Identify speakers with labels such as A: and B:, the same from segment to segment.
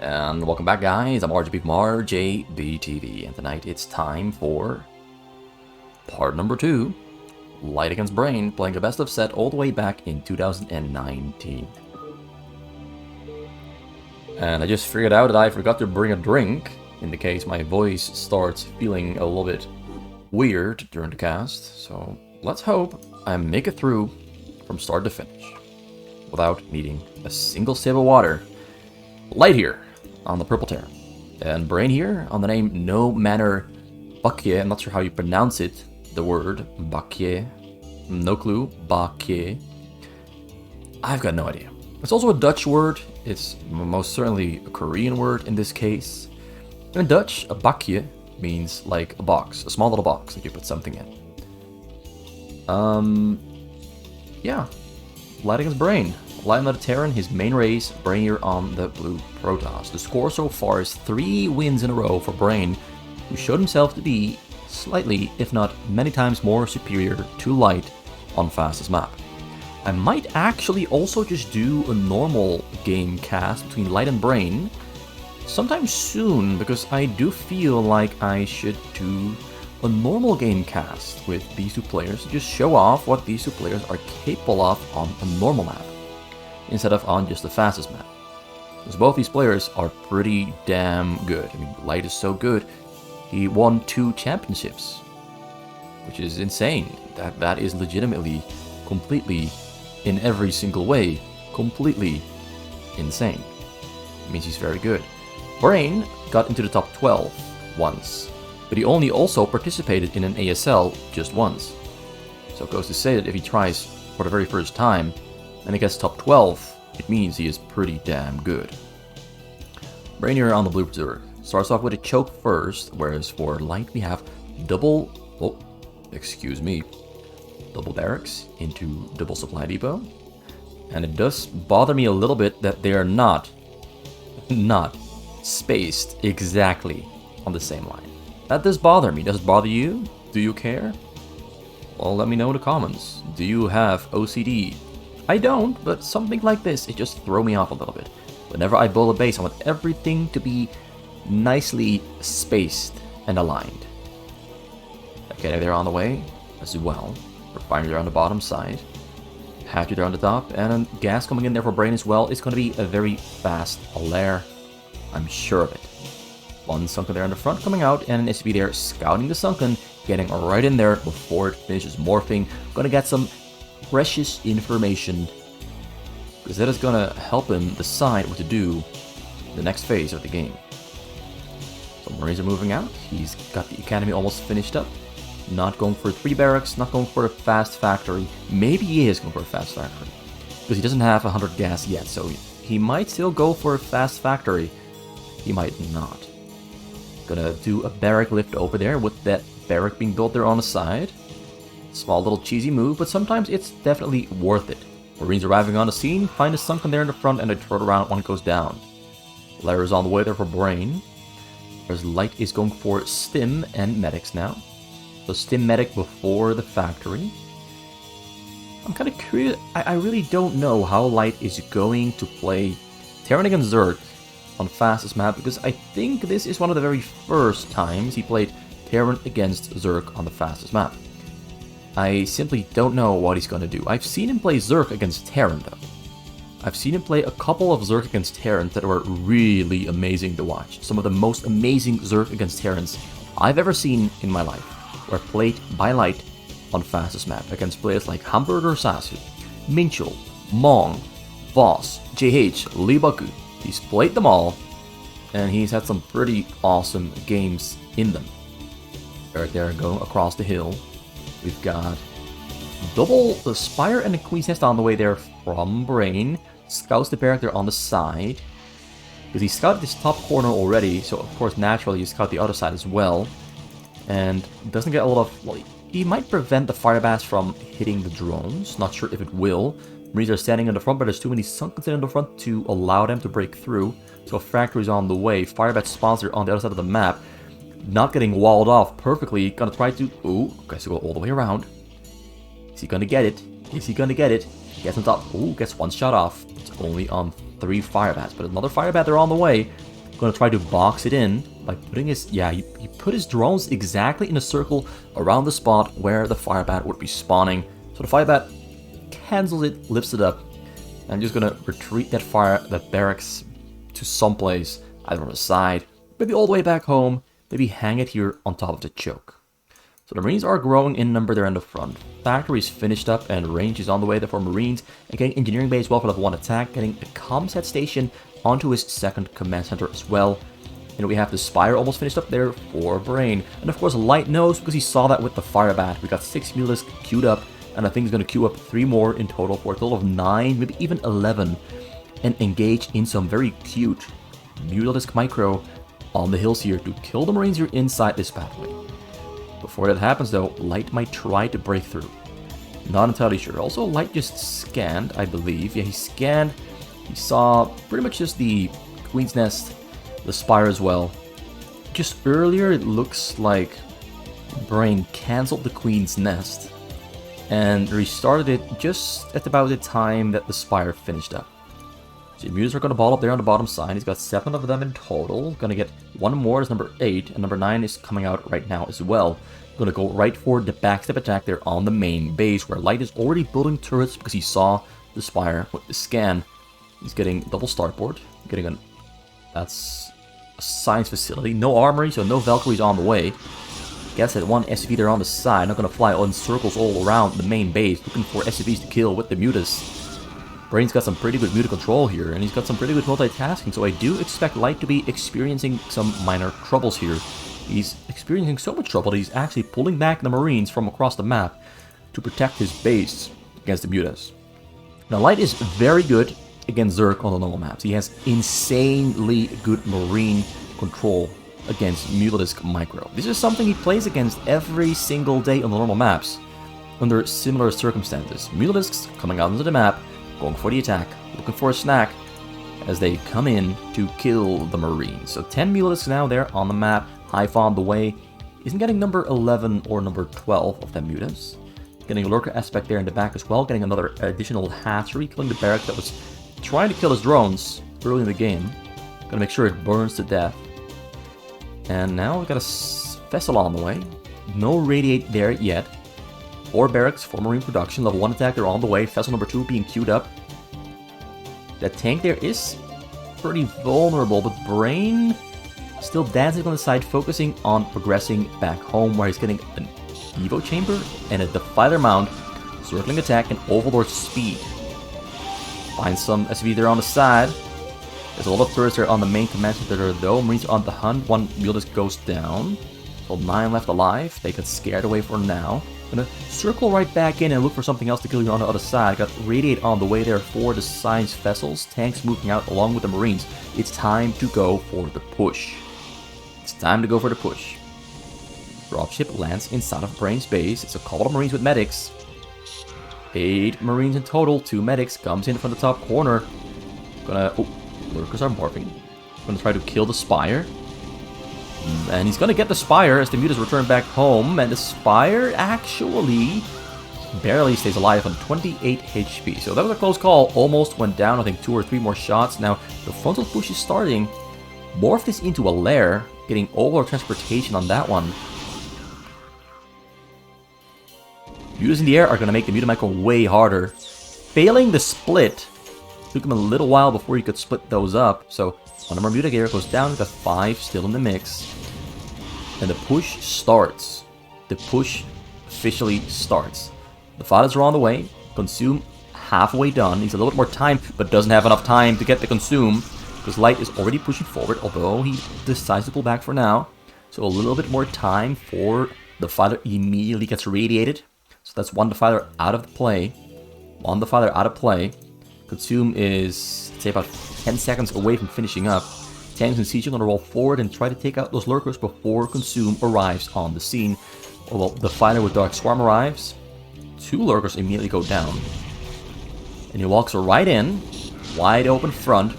A: And welcome back, guys. I'm RGB from RJBTV, and tonight it's time for part number 2, Light Against Brain, playing the best of set all the way back in 2019. And I just figured out that I forgot to bring a drink, in the case my voice starts feeling a little bit weird during the cast. So let's hope I make it through from start to finish without needing a single sip of water. Light here on the Purple Terran, and Brain here on the name No Manner Bakye. I'm not sure how you pronounce it, the word Bakye. No clue. Bakye. I've got no idea. It's also a Dutch word. It's most certainly a Korean word in this case. In Dutch, a bakje means like a box, a small little box that you put something in. Yeah. Light Against Brain. Light on the Terran, his main race, Brain here on the blue Protoss. The score so far is 3 wins in a row for Brain, who showed himself to be slightly, if not many times more superior to Light on fastest map. I might actually also just do a normal game cast between Light and Brain sometime soon, because I do feel like I should do a normal game cast with these two players to just show off what these two players are capable of on a normal map, instead of on just the fastest map. Because both these players are pretty damn good. I mean, Light is so good, he won 2 championships, which is insane. That is legitimately, completely, in every single way, completely insane. It means he's very good. Brain got into the top 12 once, but he only also participated in an ASL just once. So it goes to say that if he tries for the very first time and he gets top 12, it means he is pretty damn good. Brain here on the blue Berserk starts off with a choke first, whereas for Light we have double barracks into double supply depot. And it does bother me a little bit that they are not spaced exactly on the same line. That does bother me. Does it bother you? Do you care? Well, let me know in the comments. Do you have OCD? I don't, but something like this, it just throws me off a little bit. Whenever I build a base, I want everything to be nicely spaced and aligned. Okay, they're on the way as well. Refiner there on the bottom side. Hatcher there on the top, and gas coming in there for Brain as well. It's going to be a very fast lair. I'm sure of it. One Sunken there in the front coming out, and an SCP there scouting the Sunken, getting right in there before it finishes morphing. Gonna get some precious information, because that is gonna help him decide what to do in the next phase of the game. So Marines are moving out. He's got the academy almost finished up. Not going for 3 barracks, not going for a fast factory. Maybe he is going for a fast factory, because he doesn't have 100 gas yet, so he might still go for a fast factory. He might not. Gonna do a barrack lift over there with that barrack being built there on the side. Small little cheesy move, but sometimes it's definitely worth it. Marines arriving on the scene, find a Sunken there in the front, and they throw it around, one goes down. Lair is on the way there for Brain. Whereas Light is going for Stim and Medics now. So Stim Medic before the factory. I'm kind of curious, I really don't know how Light is going to play Terran against Zerg on fastest map, because I think this is one of the very first times he played Terran against Zerg on the fastest map. I simply don't know what he's going to do. I've seen him play Zerg against Terran though. I've seen him play a couple of Zerg against Terrans that were really amazing to watch. Some of the most amazing Zerg against Terrans I've ever seen in my life were played by Light on fastest map against players like Hamburger Sasu, Minchel, Mong, Voss, JH, Libaku. He's played them all, and he's had some pretty awesome games in them. Right there, going across the hill. We've got double the Spire and the Queen's Nest on the way there from Brain. Scouts the barrack there on the side, because he scouted this top corner already, so of course naturally you scout the other side as well. And doesn't get a lot of, well, he might prevent the fire bats from hitting the drones. Not sure if it will. Marines are standing in the front, but there's too many Sunkens in the front to allow them to break through. So a factory is on the way. Firebat sponsor on the other side of the map. Not getting walled off perfectly. Gonna try to... Ooh, okay, so go all the way around. Is he gonna get it? Is he gonna get it? Gets on top. Ooh, gets one shot off. It's only on 3 Firebats, but another Firebat, they're on the way. Gonna try to box it in by putting his... Yeah, he put his drones exactly in a circle around the spot where the fire bat would be spawning. So the fire bat cancels it, lifts it up. I'm just gonna retreat that barracks to someplace, either on the side, maybe all the way back home, maybe hang it here on top of the choke. So the Marines are growing in number there in the front. Factory is finished up and range is on the way there for Marines. And getting engineering base well for level 1 attack, getting a comset station onto his second command center as well. And we have the Spire almost finished up there for Brain. And of course Light knows because he saw that with the Fire Bat. We got 6 Mulisks queued up, and I think he's going to queue up 3 more in total for a total of 9, maybe even 11. And engage in some very cute Mutalisk Micro on the hills here to kill the Marines here inside this pathway. Before that happens though, Light might try to break through. Not entirely sure. Also, Light just scanned, I believe. Yeah, he scanned. He saw pretty much just the Queen's Nest, the Spire as well. Just earlier, it looks like Brain cancelled the Queen's Nest and restarted it just at about the time that the Spire finished up. So the Mutas are going to ball up there on the bottom side. He's got 7 of them in total. Going to get 1 more as number 8, and number 9 is coming out right now as well. Going to go right for the backstep attack there on the main base, where Light is already building turrets because he saw the Spire with the scan. He's getting double starboard. Getting an... That's a science facility. No armory, so no Valkyries on the way. Guess that 1 SCV there on the side. Not going to fly in circles all around the main base, looking for SCVs to kill with the Mutas. Brain's got some pretty good muta control here, and he's got some pretty good multitasking, so I do expect Light to be experiencing some minor troubles here. He's experiencing so much trouble that he's actually pulling back the Marines from across the map to protect his base against the mutas. Now, Light is very good against Zerg on the normal maps. He has insanely good Marine control against Mutalisk Micro. This is something he plays against every single day on the normal maps under similar circumstances. Mutalisks coming out into the map, going for the attack, looking for a snack as they come in to kill the Marines. So 10 Mutalisks now there on the map. Hive on the way. Isn't getting number 11 or number 12 of them Mutas. Getting a lurker aspect there in the back as well. Getting another additional hatchery, killing the barrack that was trying to kill his drones early in the game. Gonna make sure it burns to death. And now we've got a vessel on the way. No radiate there yet. 4 barracks for Marine production. Level 1 attack, they're on the way. Vessel number 2 being queued up. That tank there is pretty vulnerable, but Brain still dancing on the side, focusing on progressing back home, where he's getting an Evo chamber and a Defiler mount, circling attack and Overlord speed. Find some SV there on the side. There's a lot of turrets there on the main command center though. Marines are on the hunt. 1 Wheelers goes down. So 9 left alive. They get scared away for now. Gonna circle right back in and look for something else to kill you on the other side. Got Radiate on the way there for the science vessels. Tanks moving out along with the Marines. It's time to go for the push. It's time to go for the push. Dropship lands inside of Brain's base. It's a couple of Marines with medics. 8 Marines in total. 2 medics. Comes in from the top corner. Gonna... Oh, lurkers are morphing. Gonna try to kill the Spire. And he's gonna get the Spire as the Mutas return back home. And the Spire actually barely stays alive on 28 HP. So that was a close call. Almost went down. I think 2 or 3 more shots. Now the frontal push is starting. Morph this into a lair. Getting overlord transportation on that one. Mutas in the air are going to make the Muta Micro way harder. Failing the split. Took him a little while before he could split those up. So, 1 more Muta gear goes down. We've got 5 still in the mix. And the push starts. The push officially starts. The fathers are on the way. Consume halfway done. Needs a little bit more time, but doesn't have enough time to get the Consume. Because Light is already pushing forward, although he decides to pull back for now. So a little bit more time for the Defiler immediately gets radiated. So that's 1 Defiler out of the play. 1 Defiler out of play. Consume is, say, about 10 seconds away from finishing up. Tanks and Siege are going to roll forward and try to take out those lurkers before Consume arrives on the scene. Well, the Defiler with Dark Swarm arrives. 2 lurkers immediately go down. And he walks right in. Wide open front.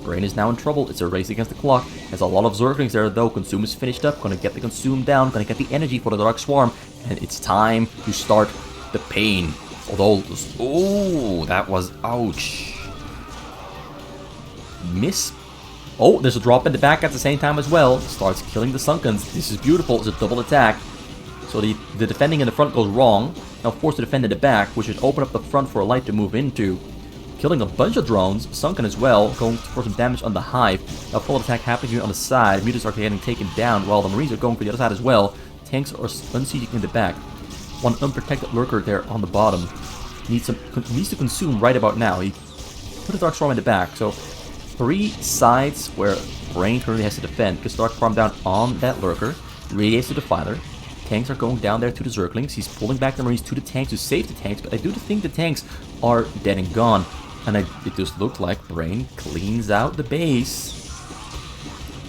A: Brain is now in trouble. It's a race against the clock. Has a lot of Zerglings there though. Consume is finished up. Gonna get the Consume down. Gonna get the energy for the Dark Swarm. And it's time to start the pain. Although, oh, that was ouch. Oh, there's a drop in the back at the same time as well. Starts killing the Sunkens. This is beautiful. It's a double attack. So the defending in the front goes wrong. Now forced to defend in the back, which should open up the front for a Light to move into. Killing a bunch of drones. Sunken as well. Going for some damage on the Hive. Now full attack happening here on the side. Mutants are getting taken down while the Marines are going for the other side as well. Tanks are unsieging in the back. One unprotected lurker there on the bottom. Needs to consume right about now. He put a Dark Storm in the back. So 3 sides where Brain currently has to defend. Gets Dark Storm down on that lurker. Radiates the Defiler. Tanks are going down there to the Zerglings. He's pulling back the Marines to the tanks to save the tanks. But I do think the tanks are dead and gone. And it just looked like Brain cleans out the base.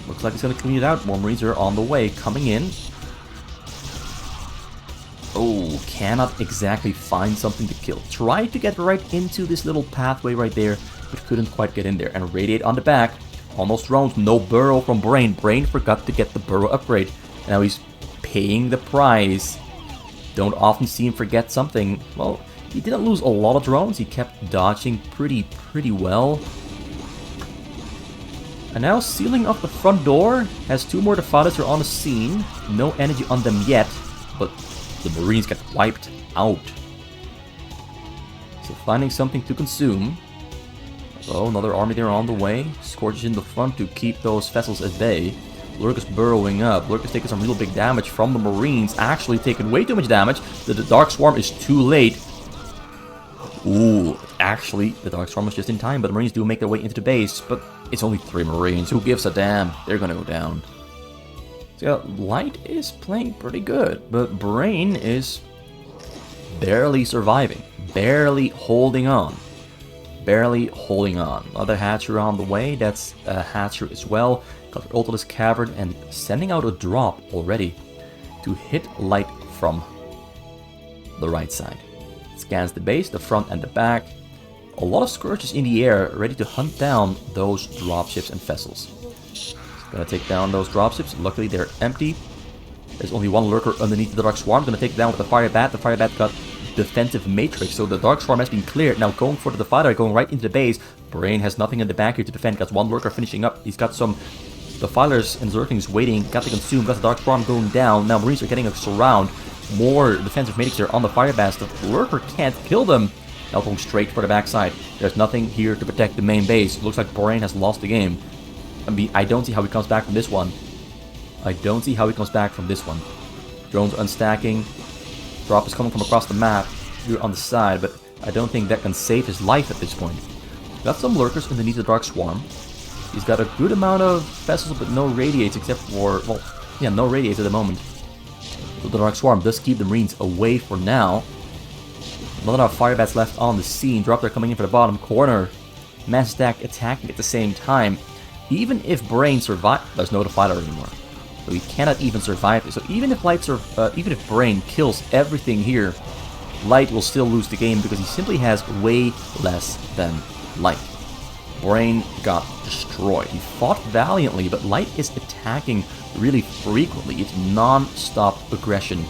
A: Looks like he's going to clean it out. More Marines are on the way, coming in. Oh, cannot exactly find something to kill. Tried to get right into this little pathway right there, but couldn't quite get in there. And Radiate on the back. Almost drones. No burrow from Brain. Brain forgot to get the burrow upgrade. Now he's paying the price. Don't often see him forget something. Well, he didn't lose a lot of drones. He kept dodging pretty well. And now sealing up the front door. Has 2 more Defenders on the scene. No energy on them yet, but the Marines get wiped out. So finding something to consume. Oh, another army there on the way. Scorches in the front to keep those vessels at bay. Lurk is burrowing up. Lurk is taking some real big damage from the Marines. Actually taking way too much damage. The Dark Swarm is too late. Ooh, actually, the Dark Swarm was just in time, but the Marines do make their way into the base. But it's only 3 Marines. Who gives a damn? They're gonna go down. So yeah, Light is playing pretty good, but Brain is barely surviving. Barely holding on. Barely holding on. Another Hatcher on the way. That's a Hatcher as well. Got the Ultimus Cavern and sending out a drop already to hit Light from the right side. Scans the base, the front and the back. A lot of Scourges in the air, ready to hunt down those dropships and vessels. Gonna take down those dropships. Luckily they're empty. There's only 1 lurker underneath the Dark Swarm. Gonna take it down with the Fire Bat. The Fire Bat got defensive matrix, so the Dark Swarm has been cleared. Now going for the Defiler, going right into the base. Brain has nothing in the back here to defend. Got 1 lurker finishing up. He's got some Defilers and Zerglings waiting. Got to consume. Got the Dark Swarm going down. Now Marines are getting a surround. More defensive matrix there on the Fire Bat. The lurker can't kill them. Now going straight for the backside. There's nothing here to protect the main base. Looks like Brain has lost the game. I don't see how he comes back from this one. I don't see how he comes back from this one. Drones unstacking. Drop is coming from across the map here on the side, but I don't think that can save his life at this point. Got some lurkers underneath the Dark Swarm. He's got a good amount of vessels, but no radiates except for, well, yeah, no radiates at the moment. So the Dark Swarm does keep the Marines away for now. Not enough Fire Bats left on the scene. Drop there coming in for the bottom corner. Mass stack attacking at the same time. Even if Brain survives, there's no Defiler anymore, so he cannot even survive this. So even if Brain kills everything here, Light will still lose the game because he simply has way less than Light. Brain got destroyed. He fought valiantly, but Light is attacking really frequently. It's non-stop aggression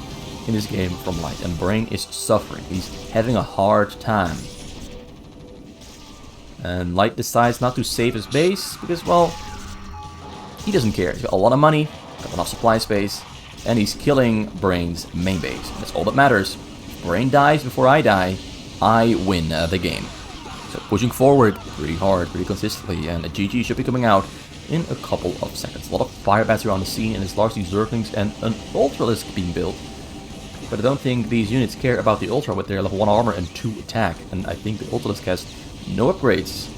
A: in this game from Light, and Brain is suffering. He's having a hard time. And Light decides not to save his base because, well, he doesn't care. He's got a lot of money, got enough supply space, and he's killing Brain's main base. That's all that matters. If Brain dies before I die, I win the game. So pushing forward pretty hard, pretty consistently, and a GG should be coming out in a couple of seconds. A lot of Fire Bats here on the scene, and it's largely Zerglings and an Ultralisk being built. But I don't think these units care about the Ultra with their level 1 armor and 2 attack, and I think the Ultralisk has no upgrades.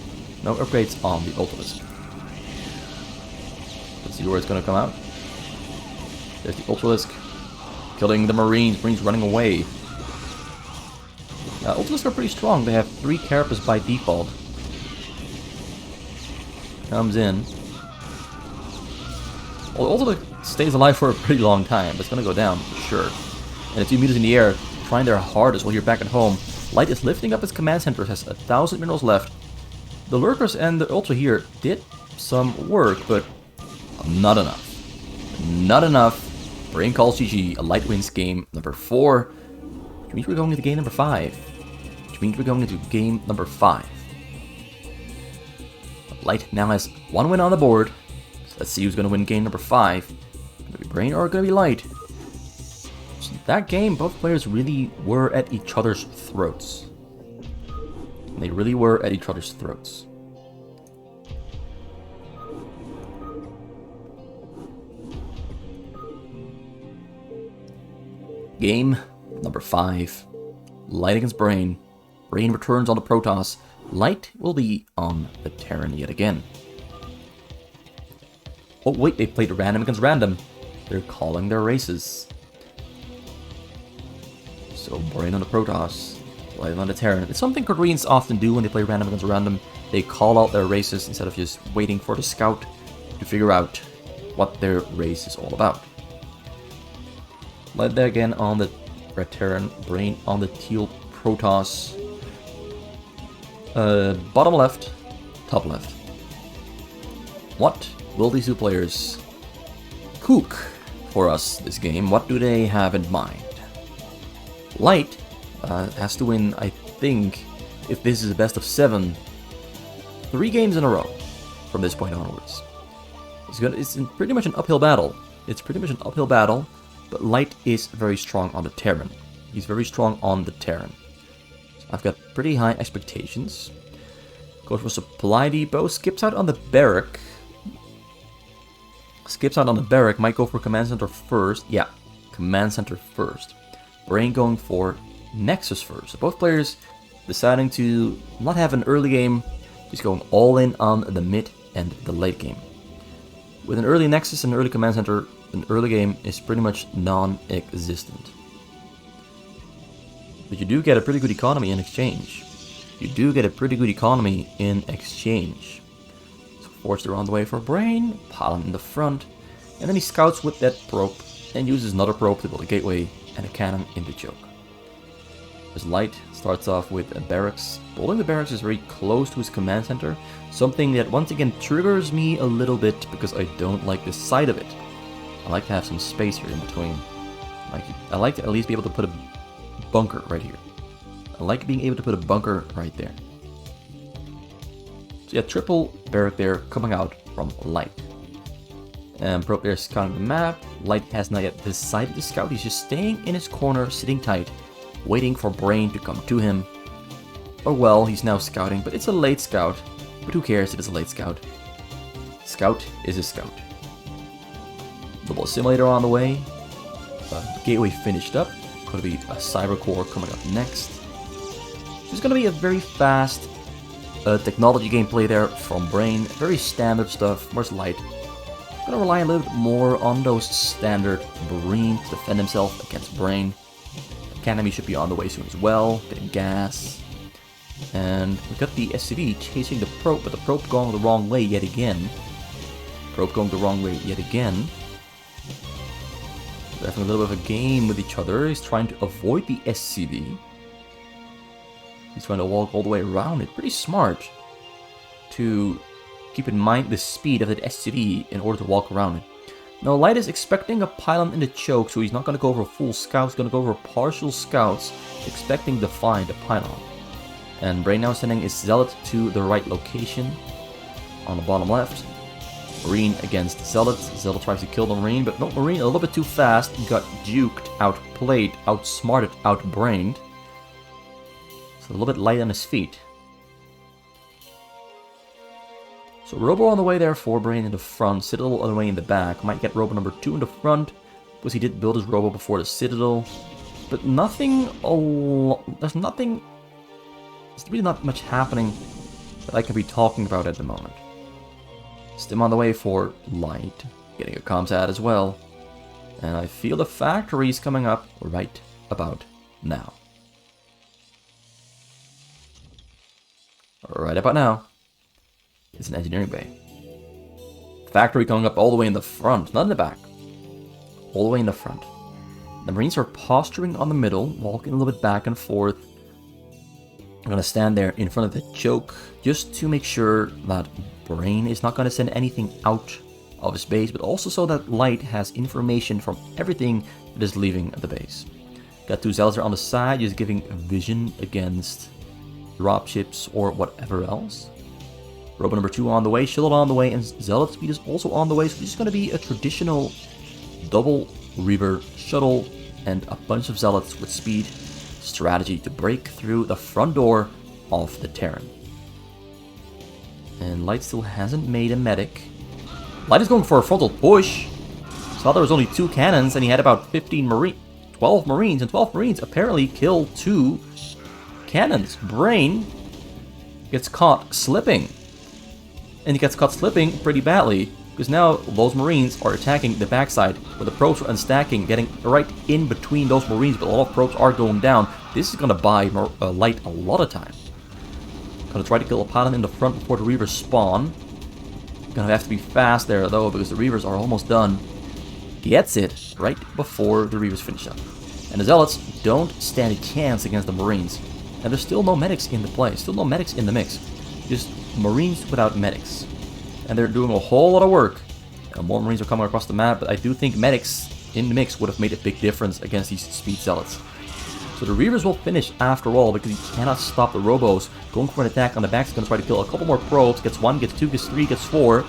A: No upgrades on the Ultralisk. Let's see where it's gonna come out. There's the Ultralisk killing the Marines. Marines running away. Ultralisk are pretty strong. They have 3 Carapace by default. Comes in. Well, Ultralisk stays alive for a pretty long time, but it's gonna go down for sure. And the 2 meters in the air trying their hardest while you're back at home. Light is lifting up his command center, has 1,000 minerals left. The lurkers and the Ultra here did some work, but not enough. Not enough. Brain calls GG. A Light wins game number 4. Which means we're going into game number 5. Which means we're going into game number 5. Light now has 1 win on the board. So let's see who's going to win game number 5. Going to be Brain or going to be Light? So that game, both players really were at each other's throats. They really were at each other's throats. Game number 5. Light against Brain. Brain returns on the Protoss. Light will be on the Terran yet again. Oh wait, they played random against random. They're calling their races. So Brain on the Protoss, Light on the Terran. It's something Koreans often do when they play random against random. They call out their races instead of just waiting for the scout to figure out what their race is all about. Light there again on the Red Terran, Brain on the Teal Protoss. Bottom left, top left. What will these two players cook for us this game? What do they have in mind? Light has to win, I think, if this is a best of 7, 3 games in a row from this point onwards. It's pretty much an uphill battle. But Light is very strong on the Terran. He's very strong on the Terran. So I've got pretty high expectations. Goes for Supply Depot. Skips out on the Barrack. Might go for Command Center first. Yeah, Command Center first. Brain going for Nexus first. So both players deciding to not have an early game. Just going all in on the mid and the late game. With an early Nexus and an early Command Center, an early game is pretty much non-existent. But you do get a pretty good economy in exchange. So Forster on the way for Brain, Pylon in the front, and then he scouts with that probe and uses another probe to build a gateway and a cannon in the choke. His Light starts off with a barracks. Building the barracks is very close to his command center, something that once again triggers me a little bit because I don't like this side of it. I like to have some space here in between. I like to at least be able to put a bunker right here. I like being able to put a bunker right there. So yeah, triple barrack there coming out from Light. And Pro player is scouting the map. Light has not yet decided to scout. He's just staying in his corner, sitting tight, waiting for Brain to come to him. Oh well, he's now scouting, but it's a late scout. But who cares if it's a late scout? Scout is a scout. Double simulator on the way. Gateway finished up. Going to be a cyber core coming up next. There's going to be a very fast technology gameplay there from Brain. Very standard stuff. Where's Light? Going to rely a little bit more on those standard Marine to defend himself against Brain. Academy should be on the way soon as well. Getting gas. And we got the SCV chasing the probe, but the probe going the wrong way yet again. They're having a little bit of a game with each other. He's trying to avoid the SCV. He's trying to walk all the way around it. Pretty smart to keep in mind the speed of that SCV in order to walk around it. Now Light is expecting a pylon in the choke, so he's not going to go for full scouts. He's going to go for partial scouts, expecting to find a pylon. And Brain now sending his Zealot to the right location on the bottom left. Marine against Zealot. Zealot tries to kill the Marine, but no, Marine a little bit too fast. Got duked, outplayed, outsmarted, outbrained. So a little bit light on his feet. So Robo on the way there for Brain in the front. Citadel on the way in the back. Might get Robo number 2 in the front, because he did build his Robo before the Citadel. But nothing... There's really not much happening that I can be talking about at the moment. Stim on the way for Light, getting a comsat as well. And I feel the factory's coming up right about now. Right about now, it's an engineering bay. Factory coming up all the way in the front, not in the back. All the way in the front. The Marines are posturing on the middle, walking a little bit back and forth. I'm gonna stand there in front of the choke just to make sure that Brain is not gonna send anything out of his base, but also so that Light has information from everything that is leaving the base. Got 2 Zealots on the side, just giving vision against dropships or whatever else. Robot number 2 on the way, Shuttle on the way, and Zealot speed is also on the way. So this is going to be a traditional double Reaver, Shuttle, and a bunch of Zealots with speed strategy to break through the front door of the Terran. And Light still hasn't made a medic. Light is going for a frontal push. Saw there was only 2 cannons and he had about 12 Marines, and 12 Marines apparently killed 2 cannons. Brain gets caught slipping. And he gets caught slipping pretty badly, because now those Marines are attacking the backside, where the probes are unstacking, getting right in between those Marines, but a lot of probes are going down. This is going to buy Light a lot of time. Gonna try to kill a Paladin in the front before the Reavers spawn. Gonna have to be fast there though, because the Reavers are almost done. Gets it right before the Reavers finish up. And the Zealots don't stand a chance against the Marines. And there's still no medics in the play, still no medics in the mix. Just Marines without medics. And they're doing a whole lot of work. More Marines are coming across the map, but I do think medics in the mix would have made a big difference against these speed Zealots. So the Reavers will finish after all, because he cannot stop the Robos. Going for an attack on the back, he's going to try to kill a couple more probes. Gets 1, gets 2, gets 3, gets 4.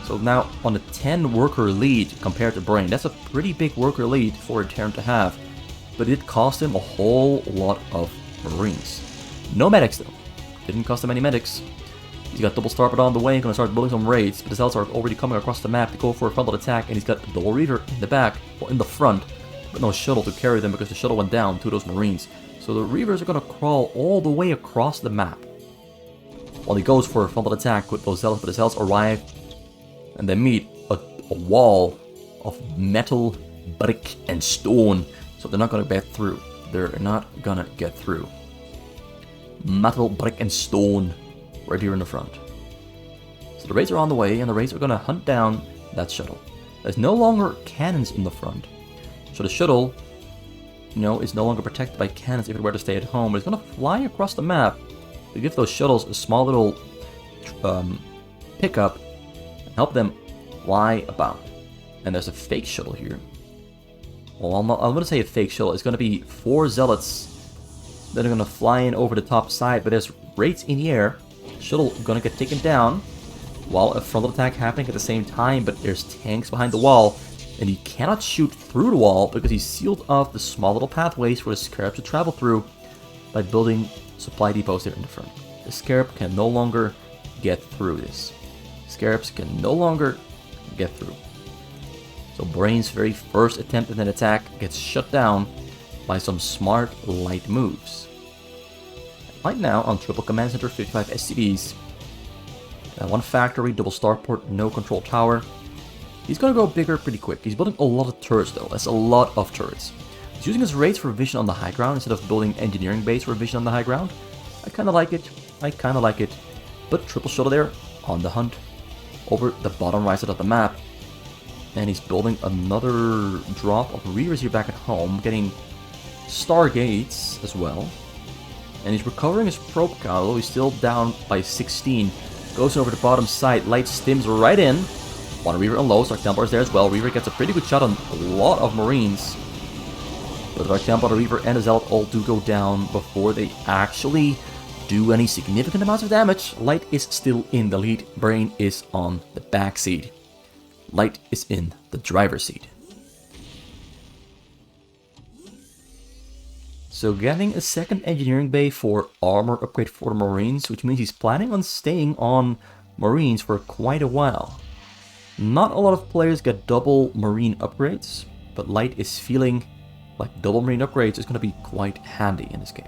A: So now on a 10 worker lead compared to Brain. That's a pretty big worker lead for a Terran to have. But it cost him a whole lot of Marines. No medics though. Didn't cost him any medics. He's got double starboard on the way, going to start building some raids. But the Zealots are already coming across the map to go for a frontal attack. And he's got a double Reaver in the back, or in the front. But no shuttle to carry them, because the shuttle went down to those Marines. So the Reavers are going to crawl all the way across the map. While he goes for a frontal attack with those Zealots, but the Zealots arrive. And they meet a wall of metal, brick, and stone. So they're not going to get through. They're not going to get through. Metal, brick, and stone right here in the front. So the raids are on the way, and the raids are going to hunt down that shuttle. There's no longer cannons in the front. So the shuttle, is no longer protected by cannons if it were to stay at home. But it's going to fly across the map to give those shuttles a small little pickup and help them fly about. And there's a fake shuttle here. Well, I'm going to say a fake shuttle. It's going to be 4 Zealots that are going to fly in over the top side, but there's raids in the air. Shuttle going to get taken down while a frontal attack happening at the same time, but there's tanks behind the wall. And he cannot shoot through the wall because he's sealed off the small little pathways for the Scarab to travel through by building supply depots there in the front. The Scarab can no longer get through this. Scarabs can no longer get through. So Brain's very first attempt at an attack gets shut down by some smart Light moves. Light now on triple command center, 55 SCVs. 1 factory, double starport, no control tower. He's gonna go bigger pretty quick. He's building a lot of turrets though. That's a lot of turrets. He's using his raids for vision on the high ground instead of building engineering base for vision on the high ground. I kinda like it. But triple shuttle there on the hunt over the bottom right side of the map. And he's building another drop of Reavers here back at home, getting Stargates as well. And he's recovering his probe count, although he's still down by 16. Goes over the bottom side, Light stims right in. 1 Reaver on low, Dark Templar is there as well. Reaver gets a pretty good shot on a lot of Marines. But the Dark Templar, the Reaver, and the Zealot all do go down before they actually do any significant amounts of damage. Light is still in the lead. Brain is on the back seat. Light is in the driver's seat. So getting a second engineering bay for armor upgrade for the Marines, which means he's planning on staying on Marines for quite a while. Not a lot of players get double Marine upgrades, but Light is feeling like double Marine upgrades is going to be quite handy in this game.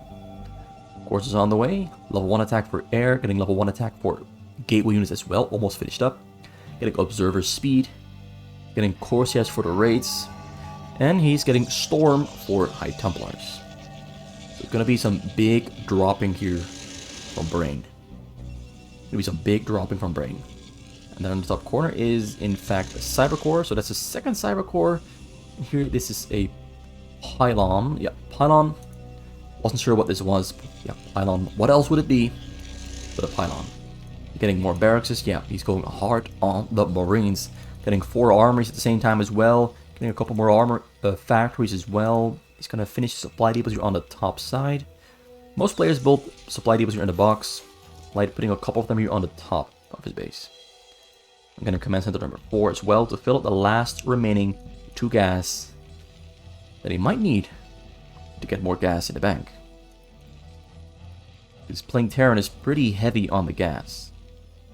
A: Course is on the way. Level 1 attack for air, getting level 1 attack for gateway units as well, almost finished up. Getting observer speed, getting Corsairs for the raids, and he's getting Storm for High Templars. So it's going to be some big dropping here from Brain. Going to be some big dropping from Brain. And then on the top corner is, in fact, a Cyber Core. So that's the second Cyber Core. Here, this is a Pylon. Yeah, Pylon. Wasn't sure what this was. Yeah, Pylon. What else would it be but a Pylon? Getting more barracks. Yeah, he's going hard on the Marines. Getting 4 armories at the same time as well. Getting a couple more armor factories as well. He's going to finish supply depots here on the top side. Most players build supply depots here in the box. Light putting a couple of them here on the top of his base. I'm going to command center number 4 as well to fill up the last remaining 2 gas that he might need to get more gas in the bank. Because playing Terran is pretty heavy on the gas,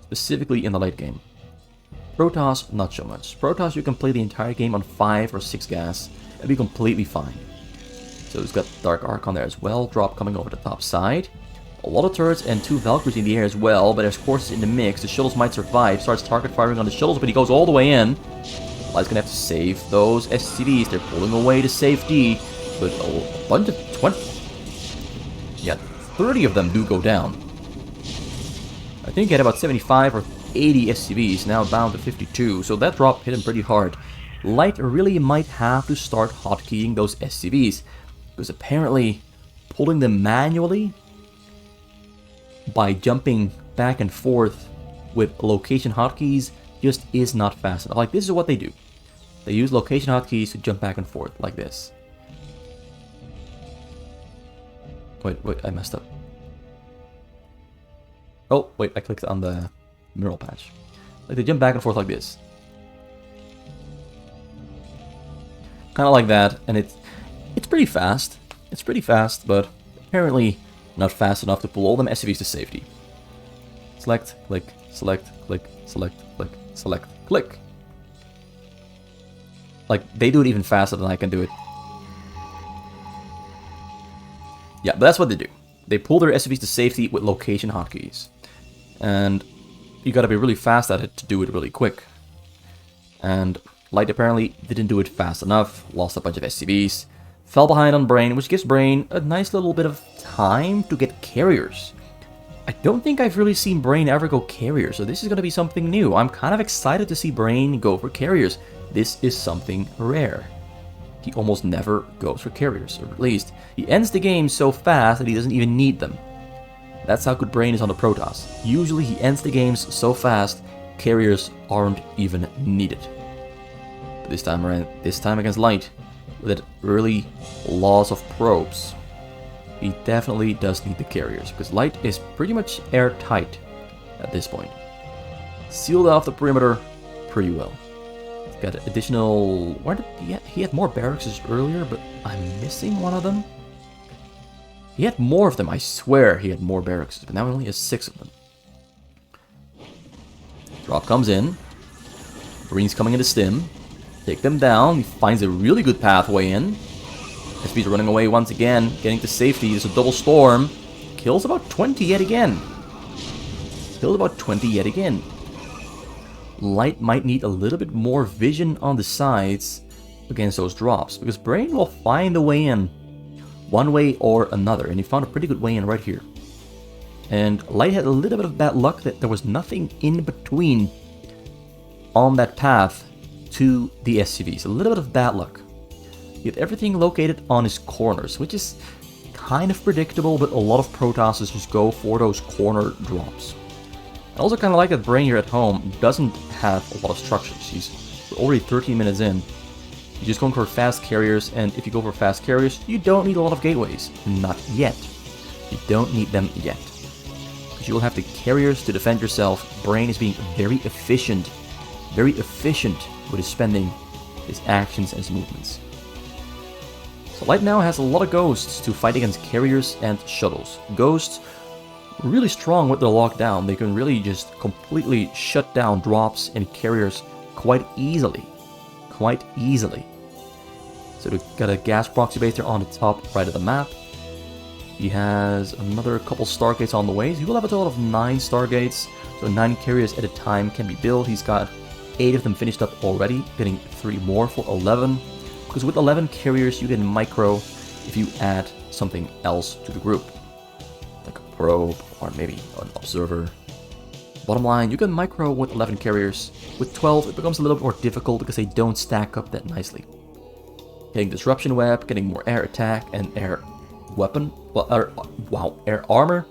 A: specifically in the late game. Protoss, not so much. Protoss, you can play the entire game on 5 or 6 gas and be completely fine. So he's got Dark Archon there as well, drop coming over the top side. A lot of turrets and 2 Valkyries in the air as well, but there's courses in the mix. The shuttles might survive, starts target firing on the shuttles, but he goes all the way in. Light's gonna have to save those SCVs, they're pulling away to safety, but a bunch of 20... Yeah, 30 of them do go down. I think he had about 75 or 80 SCVs, now down to 52, so that drop hit him pretty hard. Light really might have to start hotkeying those SCVs, because apparently pulling them manually by jumping back and forth with location hotkeys just is not fast enough. Like, this is what they do. They use location hotkeys to jump back and forth, like this. Wait, I messed up. Oh, wait, I clicked on the mural patch. Like, they jump back and forth like this. Kind of like that, and it's pretty fast. It's pretty fast, but apparently not fast enough to pull all them SCVs to safety. Select, click, select, click, select, click, select, click. Like, they do it even faster than I can do it. Yeah, but that's what they do. They pull their SCVs to safety with location hotkeys. And you gotta be really fast at it to do it really quick. And Light apparently didn't do it fast enough, lost a bunch of SCVs, fell behind on Brain, which gives Brain a nice little bit of time to get carriers. I don't think I've really seen Brain ever go carrier, so this is gonna be something new. I'm kind of excited to see Brain go for carriers. This is something rare. He almost never goes for carriers, or at least he ends the game so fast that he doesn't even need them. That's how good Brain is on the Protoss. Usually he ends the games so fast, carriers aren't even needed. But this time against Light, with that early loss of probes, he definitely does need the carriers, because Light is pretty much airtight at this point. Sealed off the perimeter pretty well. He's got additional... he had more barracks earlier, but I'm missing one of them. He had more of them, I swear he had more barracks, but now he only has 6 of them. Drop comes in. Marines coming into stim. Take them down. He finds a really good pathway in. SP's running away once again, getting to safety. There's a double storm. Kills about 20 yet again. Killed about 20 yet again. Light might need a little bit more vision on the sides against those drops, because Brain will find a way in one way or another, and he found a pretty good way in right here. And Light had a little bit of bad luck that there was nothing in between on that path to the SCVs. A little bit of bad luck. He had everything located on his corners, which is kind of predictable, but a lot of Protosses just go for those corner drops. I also kind of like that Brain here at home doesn't have a lot of structures. He's already 13 minutes in. You're just going for fast carriers, and if you go for fast carriers, you don't need a lot of gateways. Not yet. You don't need them yet. Because you'll have the carriers to defend yourself. Brain is being very efficient with his spending, his actions, and his movements. So Light now has a lot of ghosts to fight against carriers and shuttles. Ghosts, really strong with their lockdown. They can really just completely shut down drops and carriers quite easily. So we've got a gas proxy base there on the top right of the map. He has another couple stargates on the way. So he will have a total of 9 stargates. So 9 carriers at a time can be built. He's got 8 of them finished up already, getting 3 more for 11. Because with 11 carriers, you can micro if you add something else to the group. Like a probe or maybe an observer. Bottom line, you can micro with 11 carriers. With 12, it becomes a little bit more difficult because they don't stack up that nicely. Getting disruption web, getting more air attack and air weapon, air armor,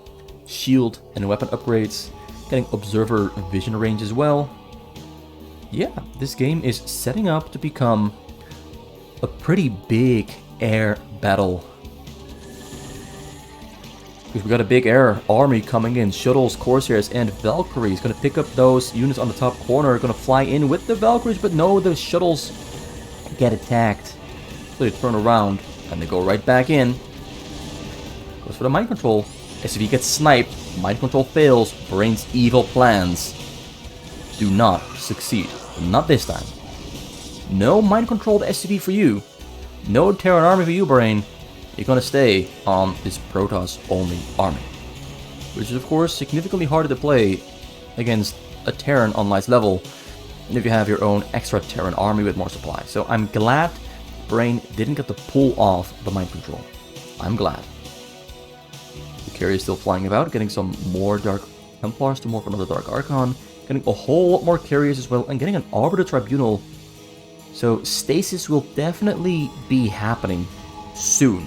A: shield and weapon upgrades, getting observer vision range as well. Yeah, this game is setting up to become a pretty big air battle Because we got a big air army coming in. Shuttles, Corsairs, and Valkyries. Gonna pick up those units on the top corner. Gonna fly in with the Valkyries, but no, the Shuttles get attacked. So they turn around, and they go right back in. Goes for the mind control. SCV gets sniped. Mind control fails. Brain's evil plans do not succeed. Not this time. No mind controlled SCV for you. No Terran army for you, Brain. You're gonna stay on this Protoss only army. Which is of course significantly harder to play against a Terran on Light's level than if you have your own extra Terran army with more supply. So I'm glad Brain didn't get to pull off the mind control. I'm glad. The carrier is still flying about, getting some more Dark Templars to morph another Dark Archon, getting a whole lot more carriers as well, and getting an Arbiter Tribunal. So stasis will definitely be happening soon.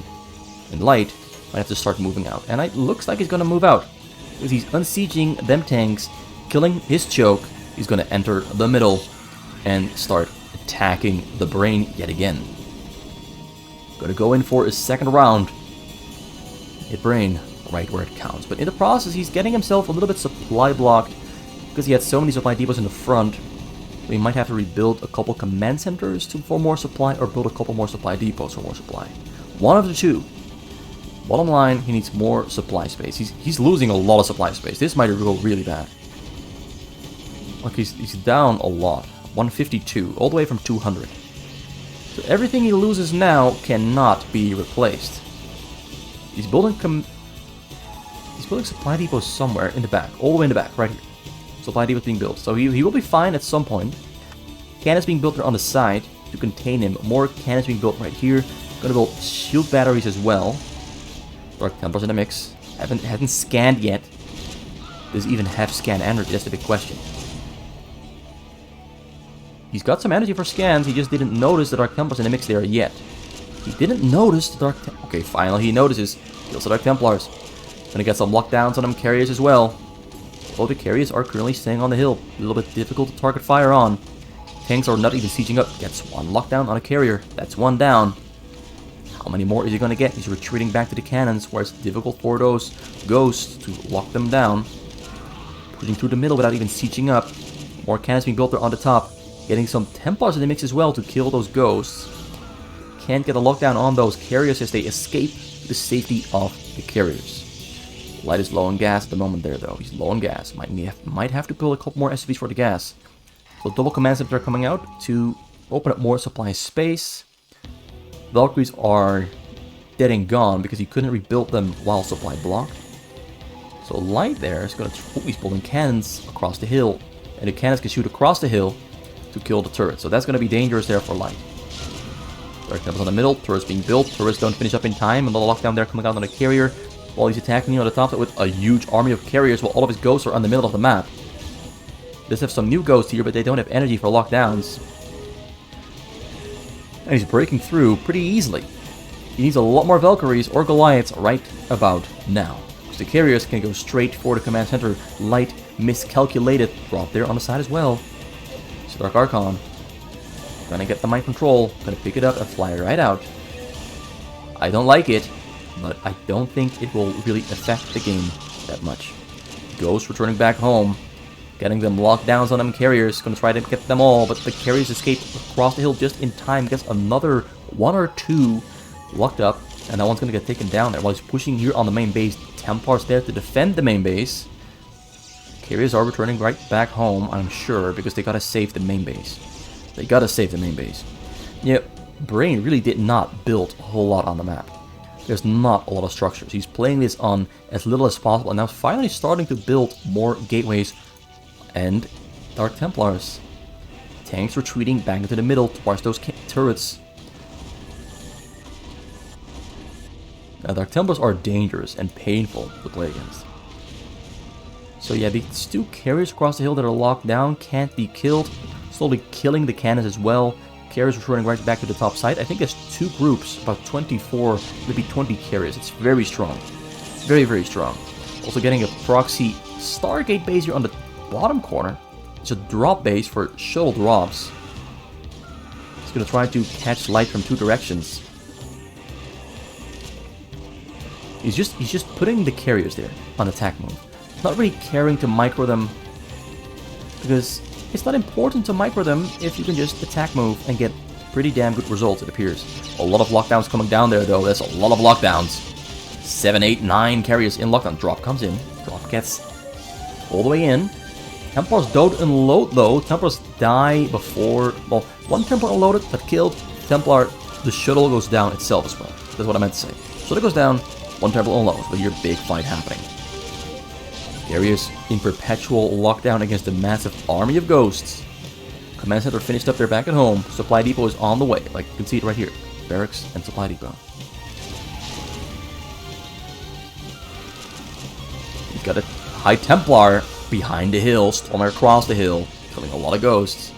A: And Light might have to start moving out. And it looks like he's going to move out. Because he's unsieging them tanks, killing his choke. He's going to enter the middle and start attacking the Brain yet again. Going to go in for his second round. Hit Brain right where it counts. But in the process, he's getting himself a little bit supply blocked. Because he had so many supply depots in the front. We might have to rebuild a couple command centers for more supply, or build a couple more supply depots for more supply. One of the two. Bottom line, he needs more supply space. He's losing a lot of supply space. This might go really bad. Look, he's down a lot. 152, all the way from 200. So everything he loses now cannot be replaced. He's building supply depots somewhere in the back, all the way in the back, right here. Supply depot being built, so he will be fine at some point. Cannons being built on the side to contain him. More cannons being built right here. Gonna build shield batteries as well. Dark Templars in the mix. Haven't scanned yet. Does he even have scan energy? That's the big question. He's got some energy for scans. He just didn't notice the Dark Templars in the mix there yet. He didn't notice the Dark Templars. Okay, finally he notices. Kills the Dark Templars. Gonna get some lockdowns on them carriers as well. Both the carriers are currently staying on the hill. A little bit difficult to target fire on. Tanks are not even sieging up. Gets one lockdown on a carrier. That's one down. How many more is he going to get? He's retreating back to the cannons, where it's difficult for those ghosts to lock them down. Pushing through the middle without even sieging up. More cannons being built there on the top. Getting some Templars in the mix as well to kill those ghosts. Can't get a lockdown on those carriers as they escape to the safety of the carriers. Light is low on gas at the moment there, though. He's low on gas. Might have to pull a couple more SCVs for the gas. So double command centers are coming out to open up more supply space. Valkyries are dead and gone because he couldn't rebuild them while supply blocked. So Light there is going to... Oh, he's building cannons across the hill. And the cannons can shoot across the hill to kill the turret. So that's going to be dangerous there for Light. Dark Templars on the middle. Turrets being built. Turrets don't finish up in time. Another lockdown there coming out on the carrier. While he's attacking you on the top with a huge army of carriers while all of his ghosts are on the middle of the map. Does have some new ghosts here, but they don't have energy for lockdowns. And he's breaking through pretty easily. He needs a lot more Valkyries or Goliaths right about now. Because the carriers can go straight for the command center. Light miscalculated. Drop there on the side as well. So Dark Archon. Gonna get the mind control. Gonna pick it up and fly right out. I don't like it, but I don't think it will really affect the game that much. Ghost returning back home. Getting them lockdowns on them carriers. Gonna try to get them all, but the carriers escape across the hill just in time. Gets another one or two locked up, and that one's gonna get taken down there while he's pushing here on the main base. Templars there to defend the main base. Carriers are returning right back home, I'm sure, because they gotta save the main base. They gotta save the main base. Yeah, Brain really did not build a whole lot on the map. There's not a lot of structures. He's playing this on as little as possible, and now finally starting to build more gateways and Dark Templars. Tanks retreating back into the middle towards those turrets. Now, Dark Templars are dangerous and painful to play against. So yeah, these two carriers across the hill that are locked down can't be killed. Slowly killing the cannons as well. Carriers returning right back to the top side. I think there's two groups, about 24, maybe 20 carriers. It's very strong. Very, very strong. Also getting a proxy Stargate base here on the bottom corner. It's a drop base for shuttle drops. It's going to try to catch Light from two directions. He's just putting the carriers there on attack move. Not really caring to micro them, because it's not important to micro them if you can just attack move and get pretty damn good results, it appears. A lot of lockdowns coming down there, though. There's a lot of lockdowns. 7, 8, 9 carriers in lockdown. Drop comes in. Drop gets all the way in. Templars don't unload, though. Templars die before... Well, one Templar unloaded, that killed. Templar, the shuttle goes down itself as well. That's what I meant to say. Shuttle goes down, one Templar unloads, but your big fight happening. Carriers in perpetual lockdown against a massive army of ghosts. Command center finished up, they're back at home. Supply depot is on the way, like you can see it right here. Barracks and supply depot. He's got a High Templar behind the hill, storming across the hill, killing a lot of ghosts.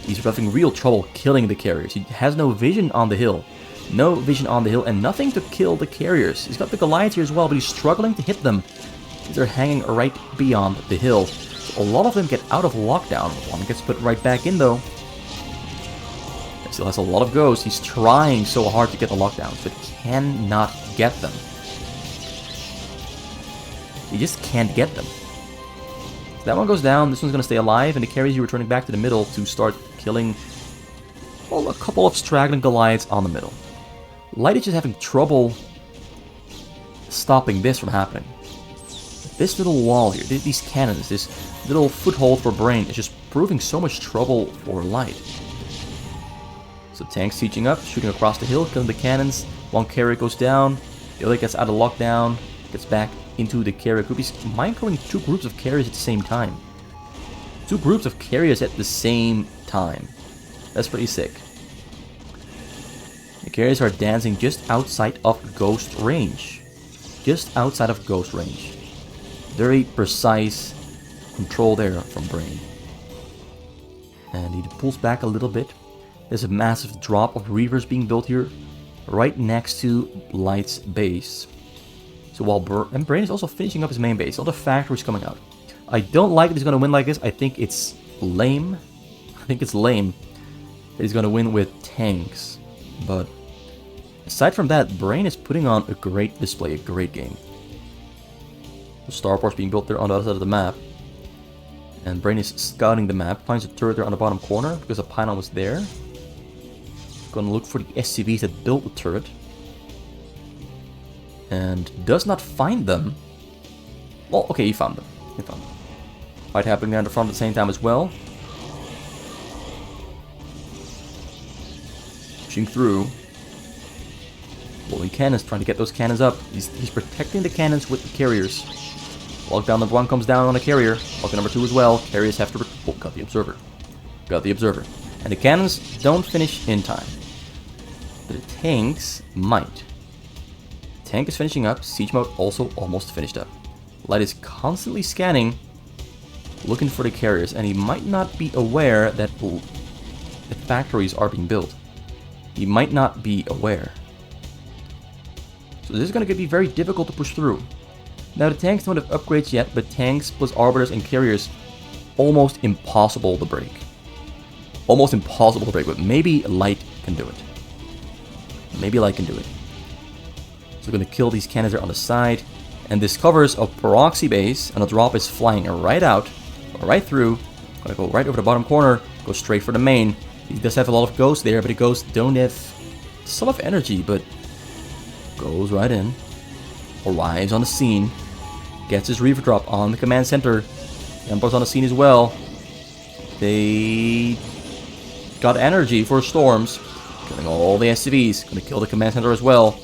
A: He's having real trouble killing the carriers. He has no vision on the hill. No vision on the hill and nothing to kill the carriers. He's got the Goliaths here as well, but he's struggling to hit them. They're hanging right beyond the hill. A lot of them get out of lockdown. One gets put right back in, though. He still has a lot of ghosts. He's trying so hard to get the lockdowns, but cannot get them. He just can't get them. So that one goes down. This one's going to stay alive, and the carries you returning back to the middle to start killing, well, a couple of straggling Goliaths on the middle. Light is just having trouble stopping this from happening. This little wall here, these cannons, this little foothold for Brain is just proving so much trouble for Light. So tanks sieging up, shooting across the hill, killing the cannons. One carrier goes down, the other gets out of lockdown, gets back into the carrier group. He's microing two groups of carriers at the same time. Two groups of carriers at the same time. That's pretty sick. The carriers are dancing just outside of ghost range. Just outside of ghost range. Very precise control there from Brain. And he pulls back a little bit. There's a massive drop of Reavers being built here, right next to Light's base. So while Brain is also finishing up his main base, all the factories coming out. I don't like that he's going to win like this. I think it's lame. I think it's lame that he's going to win with tanks. But aside from that, Brain is putting on a great display, a great game. The starports being built there on the other side of the map. And Brain is scouting the map, finds a turret there on the bottom corner because a pylon was there. Gonna look for the SCVs that built the turret. And does not find them. Well, okay, he found them. He found them. Fight happening there in the front at the same time as well. Pushing through. Rolling cannons, trying to get those cannons up. He's protecting the cannons with the carriers. Lockdown number 1 comes down on a carrier. Lockdown number 2 as well. Carriers have to... Oh, got the observer. Got the observer. And the cannons don't finish in time. But the tanks might. Tank is finishing up. Siege mode also almost finished up. Light is constantly scanning, looking for the carriers, and he might not be aware that the factories are being built. He might not be aware. So this is going to be very difficult to push through. Now the tanks don't have upgrades yet, but tanks plus arbiters and carriers, almost impossible to break. Almost impossible to break, but maybe Light can do it. Maybe Light can do it. So we're going to kill these cannons there on the side. And this covers a proxy base, and a drop is flying right out, right through. Gonna go right over the bottom corner, go straight for the main. He does have a lot of ghosts there, but the ghosts don't have some of energy, but goes right in. Arrives on the scene, gets his Reaver drop on the command center. Empire's on the scene as well. They got energy for storms, killing all the SCVs. Gonna kill the command center as well.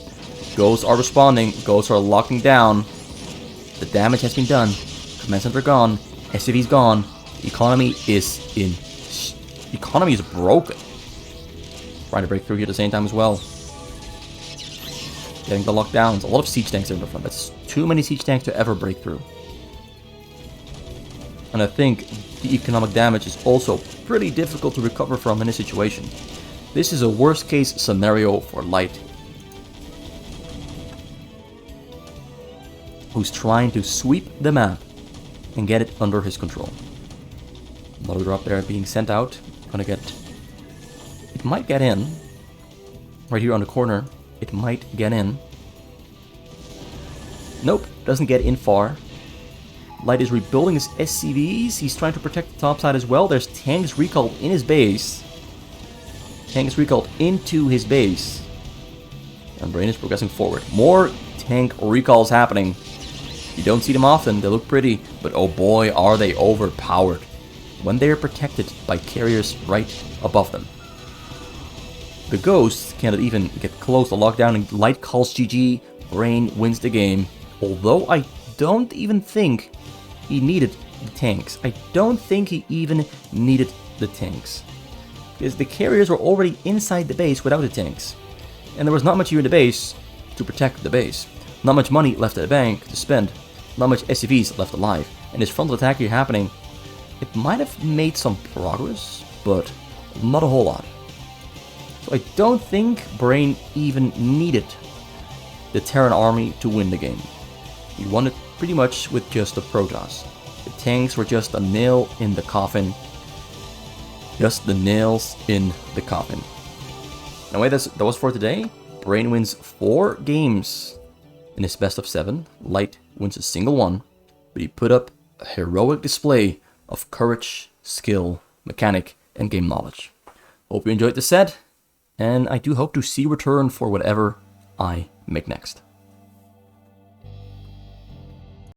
A: Ghosts are responding, ghosts are locking down. The damage has been done. Command center gone, SCV's gone. Economy is in. Economy is broken. Trying to break through here at the same time as well. Getting the lockdowns. A lot of siege tanks there in the front. That's too many siege tanks to ever break through. And I think the economic damage is also pretty difficult to recover from in this situation. This is a worst case scenario for Light, who's trying to sweep the map and get it under his control. Another drop there being sent out. Gonna get... It might get in. Right here on the corner. It might get in. Nope, doesn't get in far. Light is rebuilding his SCVs. He's trying to protect the top side as well. There's tanks recalled in his base. Tanks recalled into his base. And Brain is progressing forward. More tank recalls happening. You don't see them often. They look pretty. But oh boy, are they overpowered. When they are protected by carriers right above them. The Ghosts cannot even get close to lockdown. And Light calls GG. Brain wins the game. Although I don't even think he needed the tanks. I don't think he even needed the tanks. Because the carriers were already inside the base without the tanks. And there was not much here in the base to protect the base. Not much money left at the bank to spend. Not much SCVs left alive. And this frontal attack here happening, it might have made some progress, but not a whole lot. So I don't think Brain even needed the Terran army to win the game. He won it pretty much with just the Protoss. The tanks were just a nail in the coffin. Just the nails in the coffin. Anyway, that was for today. Brain wins 4 games in his best of 7. Light wins a single one. But he put up a heroic display of courage, skill, mechanic, and game knowledge. Hope you enjoyed the set. And I do hope to see you return for whatever I make next.